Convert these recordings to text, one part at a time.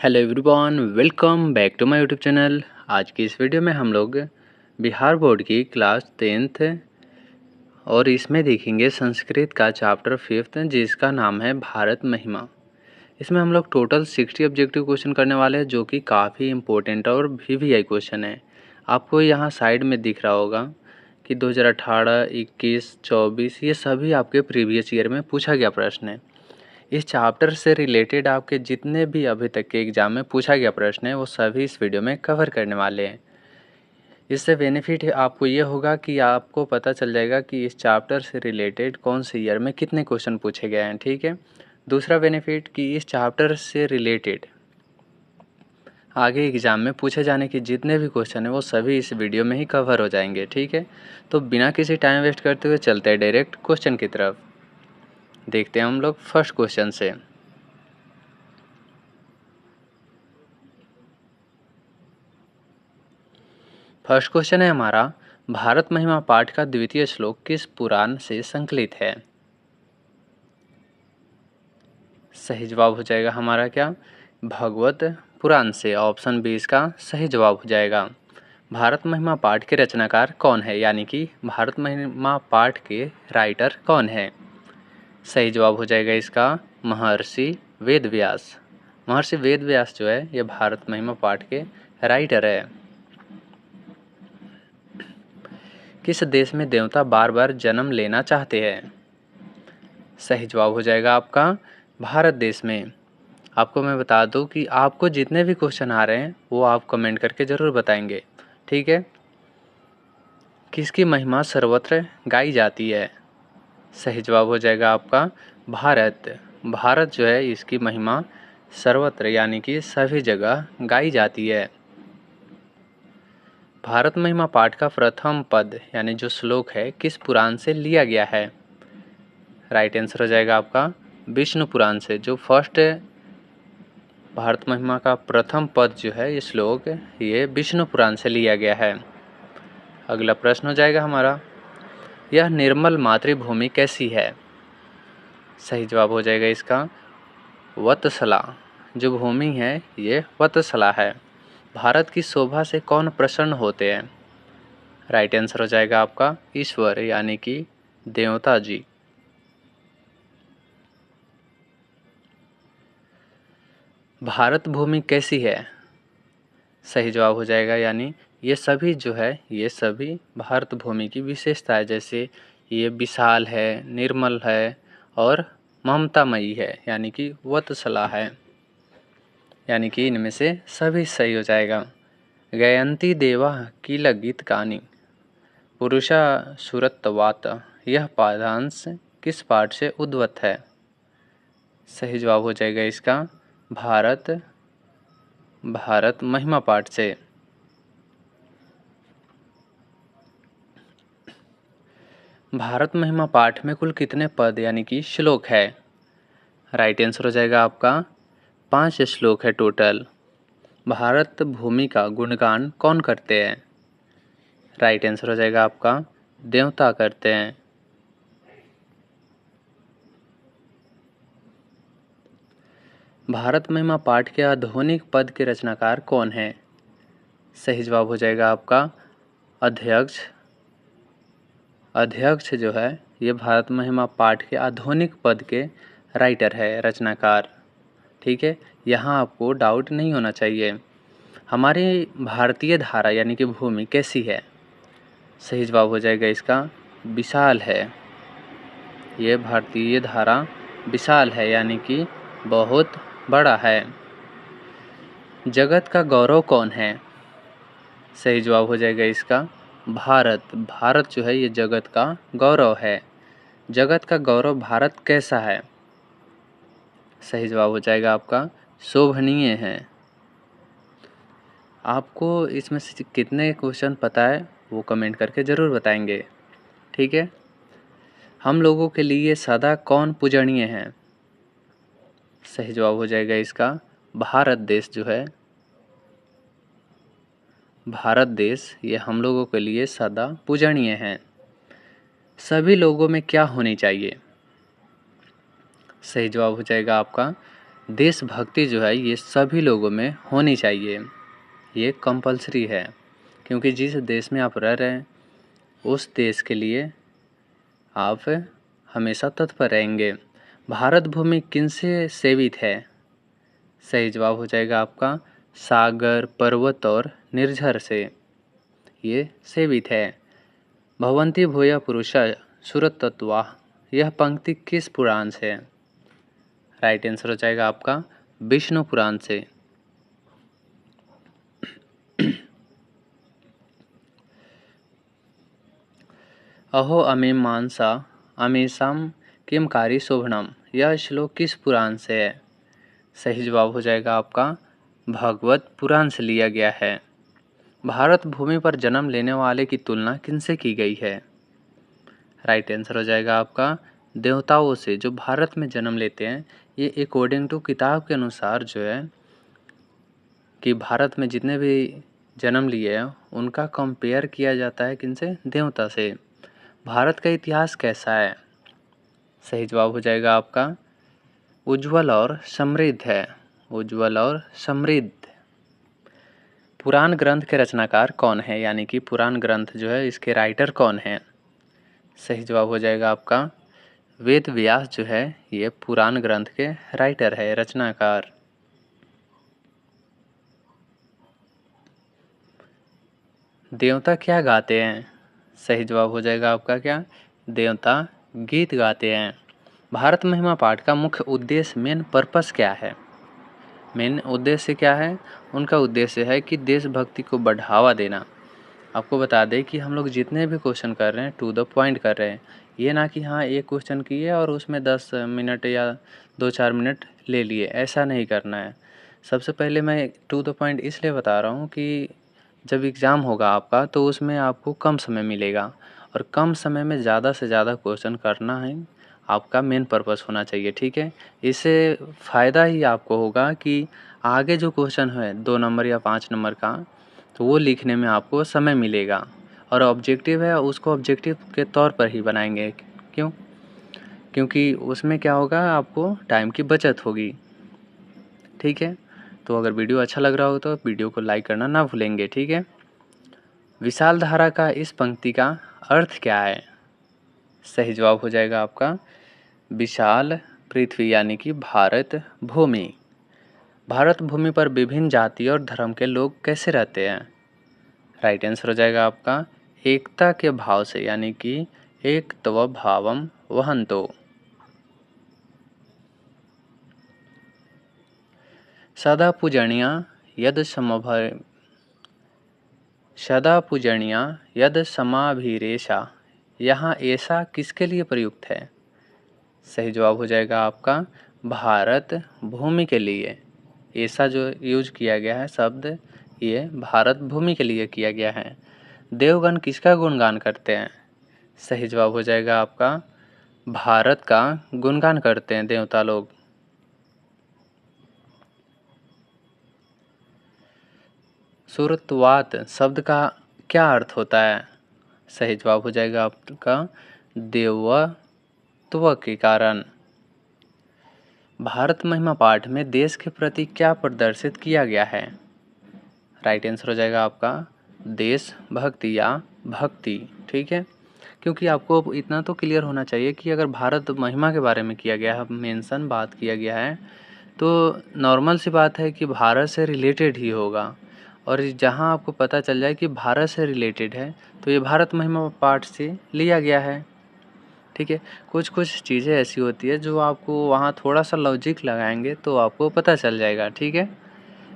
Hello everyone, welcome back to my YouTube channel. आज की इस वीडियो में हम लोग बिहार बोर्ड की क्लास 10th और इसमें देखेंगे संस्कृत का चैप्टर 5th जिसका नाम है भारत महिमा। इसमें हम लोग टोटल 60 ऑब्जेक्टिव क्वेश्चन करने वाले हैं, जो कि काफ़ी इंपॉर्टेंट और VVI क्वेश्चन है। आपको यहाँ साइड में दिख रहा होगा कि 2018, 21, 24 ये सभी आपके प्रीवियस ईयर में पूछा गया प्रश्न है। इस चैप्टर से रिलेटेड आपके जितने भी अभी तक के एग्ज़ाम में पूछा गया प्रश्न है वो सभी इस वीडियो में कवर करने वाले हैं। इससे बेनिफिट आपको ये होगा कि आपको पता चल जाएगा कि इस चैप्टर से रिलेटेड कौन से ईयर में कितने क्वेश्चन पूछे गए हैं। ठीक है। दूसरा बेनिफिट कि इस चैप्टर से रिलेटेड आगे एग्ज़ाम में पूछे जाने के जितने भी क्वेश्चन हैं वो सभी इस वीडियो में ही कवर हो जाएंगे। ठीक है। तो बिना किसी टाइम वेस्ट करते हुए चलते हैं डायरेक्ट क्वेश्चन की तरफ। देखते हैं हम लोग फर्स्ट क्वेश्चन से। फर्स्ट क्वेश्चन है हमारा, भारत महिमा पाठ का द्वितीय श्लोक किस पुराण से संकलित है? सही जवाब हो जाएगा हमारा क्या, भगवत पुराण से। ऑप्शन बी इसका सही जवाब हो जाएगा। भारत महिमा पाठ के रचनाकार कौन है, यानी कि भारत महिमा पाठ के राइटर कौन है? सही जवाब हो जाएगा इसका महर्षि वेदव्यास। महर्षि वेदव्यास जो है ये भारत महिमा पाठ के राइटर है। किस देश में देवता बार बार जन्म लेना चाहते हैं? सही जवाब हो जाएगा आपका भारत देश में। आपको मैं बता दूं कि आपको जितने भी क्वेश्चन आ रहे हैं वो आप कमेंट करके ज़रूर बताएंगे। ठीक है। किसकी महिमा सर्वत्र गाई जाती है? सही जवाब हो जाएगा आपका भारत। भारत जो है इसकी महिमा सर्वत्र यानी कि सभी जगह गाई जाती है। भारत महिमा पाठ का प्रथम पद यानी जो श्लोक है किस पुराण से लिया गया है? राइट आंसर हो जाएगा आपका विष्णु पुराण से। जो फर्स्ट भारत महिमा का प्रथम पद जो है ये श्लोक ये विष्णु पुराण से लिया गया है। अगला प्रश्न हो जाएगा हमारा, यह निर्मल मातृभूमि कैसी है? सही जवाब हो जाएगा इसका वत्सला। जो भूमि है ये वत्सला है। भारत की शोभा से कौन प्रसन्न होते हैं? राइट आंसर हो जाएगा आपका ईश्वर यानी कि देवता जी। भारत भूमि कैसी है? सही जवाब हो जाएगा यानी ये सभी जो है ये सभी भारत भूमि की विशेषता है। जैसे ये विशाल है, निर्मल है और ममतामयी है यानी कि वत्सला है। यानी कि इनमें से सभी सही हो जाएगा। गयंती देवा किल गीत कानी पुरुषा सुरतवात, यह पादांश किस पाठ से उद्भूत है? सही जवाब हो जाएगा इसका भारत महिमा पाठ से। भारत महिमा पाठ में कुल कितने पद यानी कि श्लोक है? राइट आंसर हो जाएगा आपका 5 श्लोक है टोटल। भारत भूमि का गुणगान कौन करते हैं? राइट आंसर हो जाएगा आपका देवता करते हैं। भारत महिमा पाठ के आधुनिक पद के रचनाकार कौन है? सही जवाब हो जाएगा आपका अध्यक्ष। अध्यक्ष जो है ये भारत महिमा पाठ के आधुनिक पद के राइटर है, रचनाकार। ठीक है। यहाँ आपको डाउट नहीं होना चाहिए। हमारी भारतीय धारा यानी कि भूमि कैसी है? सही जवाब हो जाएगा इसका विशाल है। ये भारतीय धारा विशाल है यानी कि बहुत बड़ा है। जगत का गौरव कौन है? सही जवाब हो जाएगा इसका भारत। भारत जो है ये जगत का गौरव है। जगत का गौरव भारत कैसा है? सही जवाब हो जाएगा आपका शोभनीय है। आपको इसमें से कितने क्वेश्चन पता है वो कमेंट करके ज़रूर बताएंगे। ठीक है। हम लोगों के लिए सदा कौन पूजनीय है? सही जवाब हो जाएगा इसका भारत देश जो है, भारत देश ये हम लोगों के लिए सदा पूजनीय है। सभी लोगों में क्या होनी चाहिए? सही जवाब हो जाएगा आपका देशभक्ति जो है ये सभी लोगों में होनी चाहिए, ये कंपलसरी है, क्योंकि जिस देश में आप रह रहे हैं उस देश के लिए आप हमेशा तत्पर रहेंगे। भारत भूमि किनसे सेवित है? सही जवाब हो जाएगा आपका सागर, पर्वत और निर्झर से ये सेवित है। भवन्ति भूय पुरुषा सुरतत्वा, यह पंक्ति किस पुराण से है? राइट आंसर हो जाएगा आपका विष्णु पुराण से। अहो अमीम मानसा अमीषाम किम कारी शोभनम, यह श्लोक किस पुराण से है? सही जवाब हो जाएगा आपका भागवत पुराण से लिया गया है। भारत भूमि पर जन्म लेने वाले की तुलना किनसे की गई है? राइट आंसर हो जाएगा आपका देवताओं से। जो भारत में जन्म लेते हैं ये अकॉर्डिंग टू किताब के अनुसार जो है कि भारत में जितने भी जन्म लिए हैं उनका कंपेयर किया जाता है किनसे? देवता से। भारत का इतिहास कैसा है? सही जवाब हो जाएगा आपका उज्ज्वल और समृद्ध है। उज्ज्वल और समृद्ध। पुराण ग्रंथ के रचनाकार कौन है? यानी कि पुराण ग्रंथ जो है इसके राइटर कौन है? सही जवाब हो जाएगा आपका वेद व्यास जो है ये पुराण ग्रंथ के राइटर है, रचनाकार। देवता क्या गाते हैं? सही जवाब हो जाएगा आपका क्या? देवता गीत गाते हैं। भारत महिमा पाठ का मुख्य उद्देश्य, मेन पर्पस क्या है? मेन उद्देश्य क्या है? उनका उद्देश्य है कि देशभक्ति को बढ़ावा देना। आपको बता दें कि हम लोग जितने भी क्वेश्चन कर रहे हैं टू द पॉइंट कर रहे हैं, ये ना कि हाँ एक क्वेश्चन किए और उसमें 10 मिनट या 2-4 मिनट ले लिए, ऐसा नहीं करना है। सबसे पहले मैं टू द पॉइंट इसलिए बता रहा हूँ कि जब एग्ज़ाम होगा आपका तो उसमें आपको कम समय मिलेगा और कम समय में ज़्यादा से ज़्यादा क्वेश्चन करना है आपका मेन पर्पस होना चाहिए, ठीक है। इससे फ़ायदा ही आपको होगा कि आगे जो क्वेश्चन है 2 नंबर या 5 नंबर का तो वो लिखने में आपको समय मिलेगा और ऑब्जेक्टिव है उसको ऑब्जेक्टिव के तौर पर ही बनाएंगे। क्यों? क्योंकि उसमें क्या होगा आपको टाइम की बचत होगी, ठीक है। तो अगर वीडियो अच्छा लग रहा हो तो वीडियो को लाइक करना ना भूलेंगे, ठीक है। विशाल धारा का इस पंक्ति का अर्थ क्या है? सही जवाब हो जाएगा आपका विशाल पृथ्वी यानी कि भारत भूमि। भारत भूमि पर विभिन्न जाति और धर्म के लोग कैसे रहते हैं? राइट आंसर हो जाएगा आपका एकता के भाव से, यानी कि एकत्व भावम वहंतो। सदा पूजनीया यद समाभिरेशा, यहाँ ऐसा किसके लिए प्रयुक्त है? सही जवाब हो जाएगा आपका भारत भूमि के लिए। ऐसा जो यूज किया गया है शब्द ये भारत भूमि के लिए किया गया है। देवगण किसका गुणगान करते हैं? सही जवाब हो जाएगा आपका भारत का गुणगान करते हैं देवता लोग। सुरतवात शब्द का क्या अर्थ होता है? सही जवाब हो जाएगा आपका देवत्व के कारण। भारत महिमा पाठ में देश के प्रति क्या प्रदर्शित किया गया है? राइट आंसर हो जाएगा आपका देश भक्ति या भक्ति, ठीक है। क्योंकि आपको इतना तो क्लियर होना चाहिए कि अगर भारत महिमा के बारे में किया गया है, मेंशन बात किया गया है, तो नॉर्मल सी बात है कि भारत से रिलेटेड ही होगा। और जहाँ आपको पता चल जाए कि भारत से रिलेटेड है तो ये भारत महिमा पाठ से लिया गया है, ठीक है। कुछ कुछ चीज़ें ऐसी होती है जो आपको वहाँ थोड़ा सा लॉजिक लगाएंगे तो आपको पता चल जाएगा, ठीक है।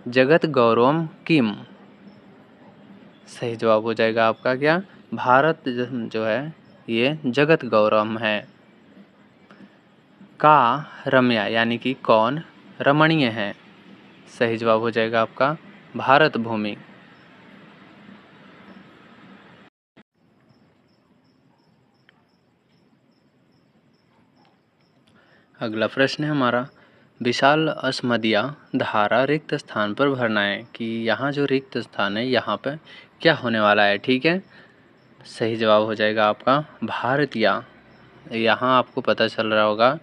जगत गौरवम किम, सही जवाब हो जाएगा आपका क्या? भारत जो है ये जगत गौरव है। का रम्या यानी कि कौन रमणीय है? सही जवाब हो जाएगा आपका भारत भूमि। अगला प्रश्न है हमारा, विशाल अस्मदिया धारा रिक्त स्थान पर भरना है कि यहाँ जो रिक्त स्थान है यहाँ पर क्या होने वाला है, ठीक है। सही जवाब हो जाएगा आपका भारतीय। यहाँ आपको पता चल रहा होगा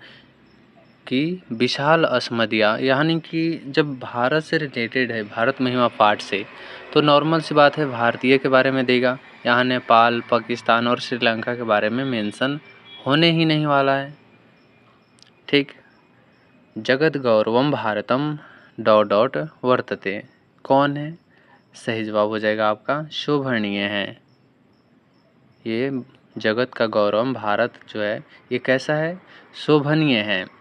कि विशाल असमदिया, यानी कि जब भारत से रिलेटेड है, भारत महिमा पाठ से, तो नॉर्मल सी बात है भारतीय के बारे में देगा। यहाँ नेपाल, पाकिस्तान और श्रीलंका के बारे में मेंशन होने ही नहीं वाला है। ठीक। जगत गौरवम भारतम डॉट डॉट वर्तते, कौन है? सही जवाब हो जाएगा आपका शोभनीय है। ये जगत का गौरव भारत जो है ये कैसा है? शोभनीय है।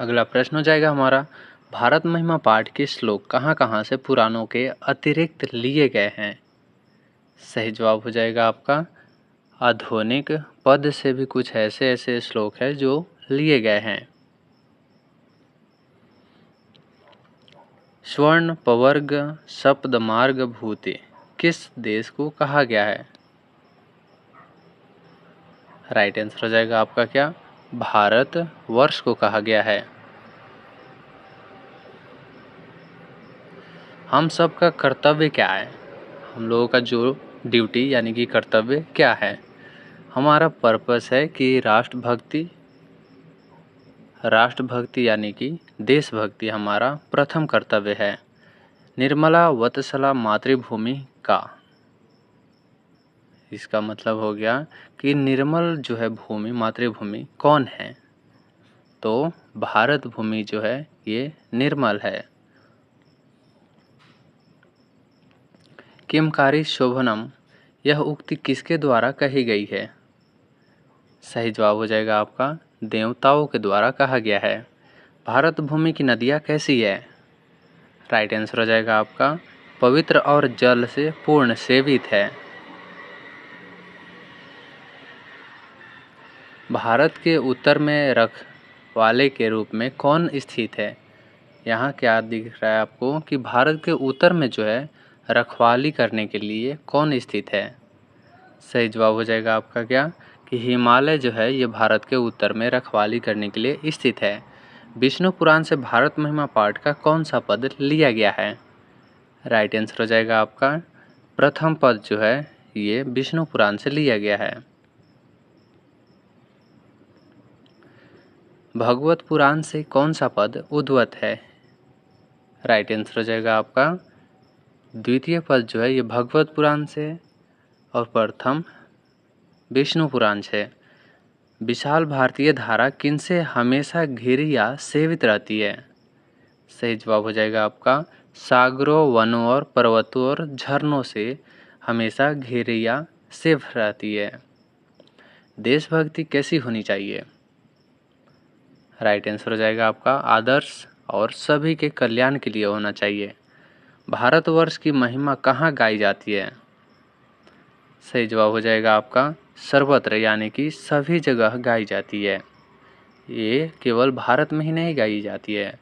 अगला प्रश्न हो जाएगा हमारा, भारत महिमा पाठ के श्लोक कहाँ कहाँ से पुराणों के अतिरिक्त लिए गए हैं? सही जवाब हो जाएगा आपका आधुनिक पद से भी कुछ ऐसे ऐसे श्लोक हैं जो लिए गए हैं। स्वर्ण पवर्ग सप्त मार्ग भूते किस देश को कहा गया है? राइट आंसर हो जाएगा आपका क्या? भारत वर्ष को कहा गया है। हम सब का कर्तव्य क्या है? हम लोगों का जो ड्यूटी यानी कि कर्तव्य क्या है? हमारा पर्पस है कि राष्ट्रभक्ति यानी कि देशभक्ति हमारा प्रथम कर्तव्य है। निर्मला वत्सला मातृभूमि का, इसका मतलब हो गया कि निर्मल जो है भूमि, मातृभूमि कौन है? तो भारत भूमि जो है ये निर्मल है। किमकारी शोभनम, यह उक्ति किसके द्वारा कही गई है? सही जवाब हो जाएगा आपका देवताओं के द्वारा कहा गया है। भारत भूमि की नदियाँ कैसी है? राइट आंसर हो जाएगा आपका पवित्र और जल से पूर्ण सेवित है। भारत के उत्तर में रखवाले के रूप में कौन स्थित है? यहाँ क्या दिख रहा है आपको कि भारत के उत्तर में जो है रखवाली करने के लिए कौन स्थित है? सही जवाब हो जाएगा आपका क्या कि हिमालय जो है ये भारत के उत्तर में रखवाली करने के लिए स्थित है। विष्णु पुराण से भारत महिमा पाठ का कौन सा पद लिया गया है? राइट आंसर हो जाएगा आपका प्रथम पद जो है ये विष्णु पुराण से लिया गया है। भगवत पुराण से कौन सा पद उद्भूत है? राइट आंसर हो जाएगा आपका द्वितीय पद जो है ये भगवत पुराण से और प्रथम विष्णु पुराण से। विशाल भारतीय धारा किनसे हमेशा घिरी या सेवित रहती है? सही जवाब हो जाएगा आपका सागरों, वनों और पर्वतों और झरनों से हमेशा घिरी या सेव रहती है। देशभक्ति कैसी होनी चाहिए? राइट आंसर हो जाएगा आपका आदर्श और सभी के कल्याण के लिए होना चाहिए। भारतवर्ष की महिमा कहाँ गाई जाती है? सही जवाब हो जाएगा आपका सर्वत्र, यानी कि सभी जगह गाई जाती है। ये केवल भारत में ही नहीं गाई जाती है,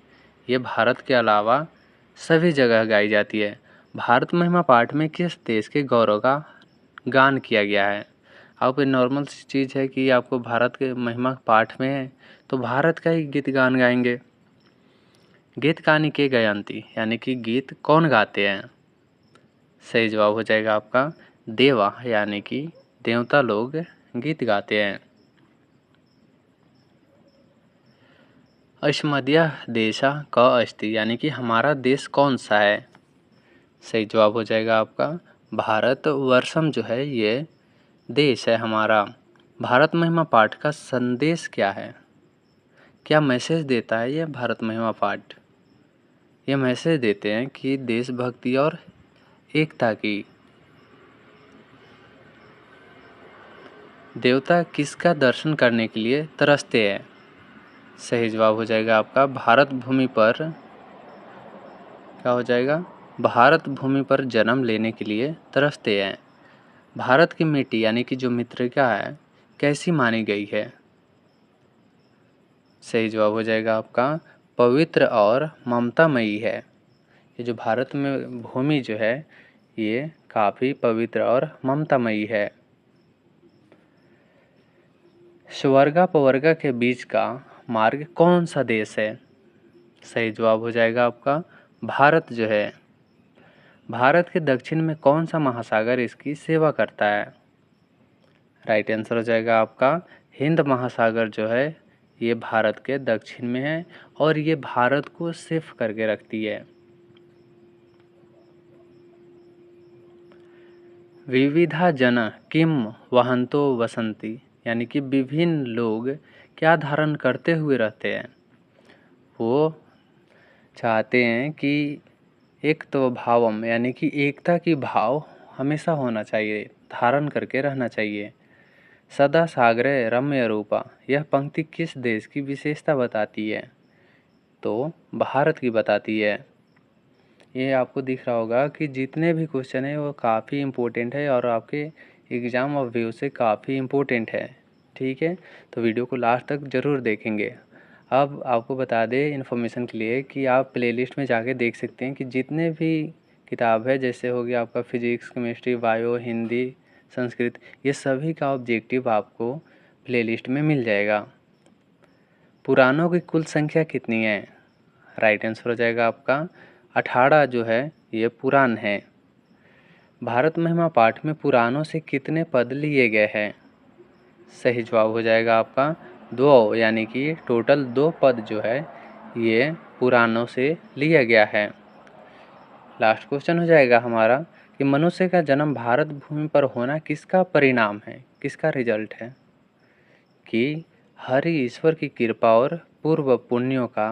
ये भारत के अलावा सभी जगह गाई जाती है। भारत महिमा पाठ में किस देश के गौरव का गान किया गया है? आप नॉर्मल सी चीज़ है कि आपको भारत के महिमा पाठ में है तो भारत का ही गीत गान गाएंगे। गीत गानी के गायंती, यानी कि गीत कौन गाते हैं? सही जवाब हो जाएगा आपका देवा, यानी कि देवता लोग गीत गाते हैं। अस्मदीय देशा क अस्ति, यानी कि हमारा देश कौन सा है? सही जवाब हो जाएगा आपका भारत वर्षम जो है ये देश है हमारा। भारत महिमा पाठ का संदेश क्या है? क्या मैसेज देता है ये भारत महिमा पाठ? ये मैसेज देते हैं कि देशभक्ति और एकता की। देवता किसका दर्शन करने के लिए तरसते हैं? सही जवाब हो जाएगा आपका भारत भूमि पर, क्या हो जाएगा? भारत भूमि पर जन्म लेने के लिए तरसते हैं। भारत की मिट्टी यानी कि जो मृत्तिका है कैसी मानी गई है? सही जवाब हो जाएगा आपका पवित्र और ममतामयी है। ये जो भारत में भूमि जो है ये काफ़ी पवित्र और ममतामयी है। स्वर्गापवर्गा के बीच का मार्ग कौन सा देश है? सही जवाब हो जाएगा आपका भारत जो है। भारत के दक्षिण में कौन सा महासागर इसकी सेवा करता है? राइट आंसर हो जाएगा आपका हिंद महासागर जो है ये भारत के दक्षिण में है और ये भारत को सेफ करके रखती है। विविधा जन किम वहंतो वसंती, यानी कि विभिन्न लोग क्या धारण करते हुए रहते हैं। वो चाहते हैं कि एक तो भावम, यानी कि एकता की भाव हमेशा होना चाहिए, धारण करके रहना चाहिए। सदा सागरे रम्य रूपा, यह पंक्ति किस देश की विशेषता बताती है? तो भारत की बताती है। ये आपको दिख रहा होगा कि जितने भी क्वेश्चन है वो काफ़ी इम्पोर्टेंट है और आपके एग्ज़ाम और व्यू से काफ़ी इम्पोर्टेंट है। ठीक है, तो वीडियो को लास्ट तक ज़रूर देखेंगे। अब आपको बता दें इन्फॉर्मेशन के लिए कि आप प्लेलिस्ट में जाके देख सकते हैं कि जितने भी किताब है, जैसे हो गया आपका physics, chemistry, bio, Hindi, Sanskrit, ये सभी का ऑब्जेक्टिव आपको प्लेलिस्ट में मिल जाएगा। पुराणों की कुल संख्या कितनी है? राइट आंसर हो जाएगा आपका 18 जो है ये पुराण है। भारत महिमा पाठ में पुराणों से कितने पद लिए गए हैं? सही जवाब हो जाएगा आपका 2, यानी कि टोटल 2 पद जो है ये पुराणों से लिया गया है। लास्ट क्वेश्चन हो जाएगा हमारा कि मनुष्य का जन्म भारत भूमि पर होना किसका परिणाम है, किसका रिजल्ट है? कि हरि ईश्वर की कृपा और पूर्व पुण्यों का,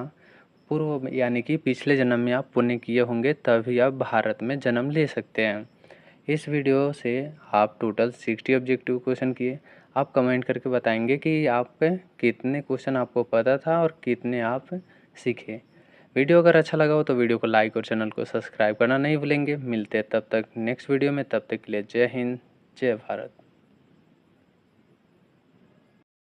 पूर्व यानी कि पिछले जन्म में आप पुण्य किए होंगे तभी आप भारत में जन्म ले सकते हैं। इस वीडियो से आप टोटल 60 ऑब्जेक्टिव क्वेश्चन किए। आप कमेंट करके बताएंगे कि आप कितने क्वेश्चन आपको पता था और कितने आप सीखे। वीडियो अगर अच्छा लगा हो तो वीडियो को लाइक और चैनल को सब्सक्राइब करना नहीं भूलेंगे। मिलते हैं तब तक नेक्स्ट वीडियो में, तब तक के लिए जय हिंद, जय भारत।